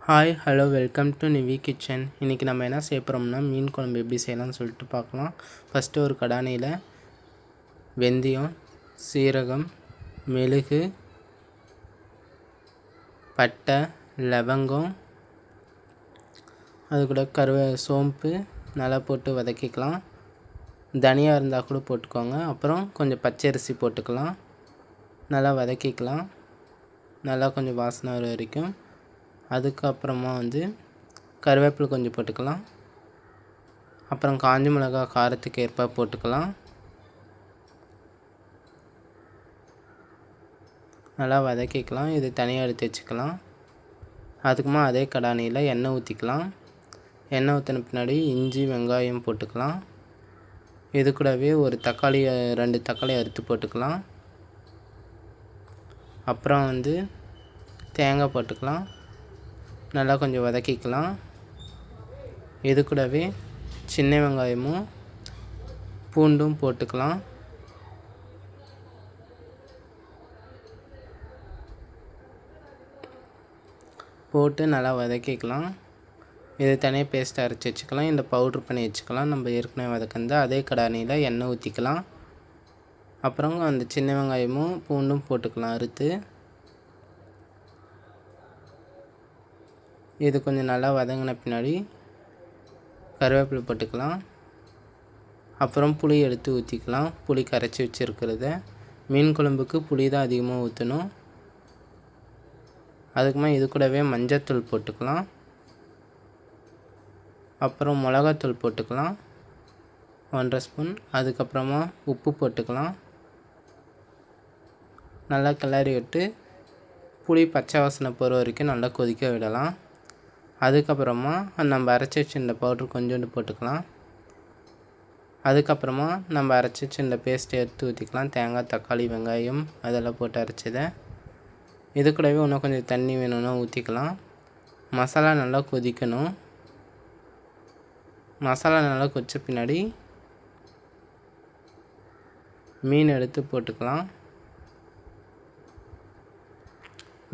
Hi hello welcome to Nivi kitchen. இன்றைக்கி நம்ம என்ன செய்ய போகிறோம்னா மீன் குழம்பு எப்படி செய்யலாம்னு சொல்லிட்டு பார்க்கலாம். ஃபஸ்ட்டு ஒரு கடானியில் வெந்தயம், சீரகம், மெழுகு, பட்டை, லவங்கம், அது கூட சோம்பு நல்லா போட்டு வதக்கிக்கலாம். தனியாக இருந்தால் கூட போட்டுக்கோங்க. அப்புறம் கொஞ்சம் பச்சரிசி போட்டுக்கலாம். நல்லா வதக்கிக்கலாம். நல்லா கொஞ்சம் வாசனை வர வரைக்கும். அதுக்கப்புறமா கருவேப்பிலை கொஞ்சம் போட்டுக்கலாம். அப்புறம் காஞ்ச மிளகா காரத்துக்கு ஏற்ப போட்டுக்கலாம். நல்லா வதக்கிக்கலாம். இது தனியாக எடுத்து வச்சுக்கலாம். அதுக்குமா அதே கடானியில் எண்ணெய் ஊற்றிக்கலாம். எண்ணெய் ஊற்றின பின்னாடி இஞ்சி வெங்காயம் போட்டுக்கலாம். இது கூடவே ஒரு தக்காளி 2 தக்காளி அறுத்து போட்டுக்கலாம். அப்புறம் தேங்காய் போட்டுக்கலாம். நல்லா கொஞ்சம் வதக்கிக்கலாம். இது கூடவே சின்ன வெங்காயமும் பூண்டும் போட்டுக்கலாம். போட்டு நல்லா வதக்கிக்கலாம். இது தனியாக பேஸ்ட் அரைச்சி வச்சுக்கலாம். இந்த பவுட்ரு பண்ணி வச்சுக்கலாம். நம்ம ஏற்கனவே வதக்கிந்த அதே கடானியில் எண்ணெய் ஊற்றிக்கலாம். அப்புறம் அந்த சின்ன வெங்காயமும் பூண்டும் போட்டுக்கலாம் அறுத்து. இது கொஞ்சம் நல்லா வதங்கின பின்னாடி கருவேப்பிலை போட்டுக்கலாம். அப்புறம் புளி எடுத்து ஊற்றிக்கலாம். புளி கரைச்சி வச்சுருக்கிறத. மீன் குழம்புக்கு புளி தான் அதிகமாக ஊற்றணும். அதுக்குமா இது கூடவே மஞ்சத்தூள் போட்டுக்கலாம். அப்புறம் மிளகாத்தூள் போட்டுக்கலாம் 1.5 ஸ்பூன். அதுக்கப்புறமா உப்பு போட்டுக்கலாம். நல்லா கிளறி விட்டு புளி பச்சை வாசனை போகிற வரைக்கும் நல்லா கொதிக்க விடலாம். அதுக்கப்புறமா நம்ம அரைச்சி வச்சுருந்த பவுட்ரு கொஞ்சோண்டு போட்டுக்கலாம். அதுக்கப்புறமா நம்ம அரைச்சி வச்சுருந்த பேஸ்ட்டை எடுத்து ஊற்றிக்கலாம். தேங்காய், தக்காளி, வெங்காயம் அதெல்லாம் போட்டு அரைச்சதை. இது கூடவே இன்னும் கொஞ்சம் தண்ணி வேணும்னா ஊற்றிக்கலாம். மசாலா நல்லா கொதிக்கணும். மசாலா நல்லா கொதிச்ச பின்னாடி மீன் எடுத்து போட்டுக்கலாம்.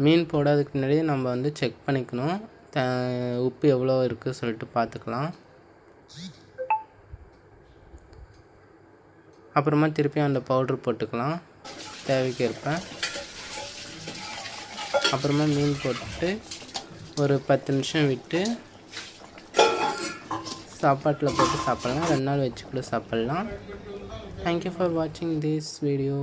மீன் போடாததுக்கு முன்னாடி நம்ம செக் பண்ணிக்கணும். உப்பு எவ்வளோ இருக்குது சொல்லிட்டு பார்த்துக்கலாம். அப்புறமா திருப்பி அந்த பவுட்ரு போட்டுக்கலாம் தேவைக்கேற்ப. அப்புறமா மீன் போட்டு ஒரு 10 நிமிஷம் விட்டு சாப்பாட்டில் போட்டு சாப்பிட்லாம். 2 நாள் வச்சு கூட சாப்பிட்லாம். தேங்க்யூ ஃபார் வாட்சிங் திஸ் வீடியோ.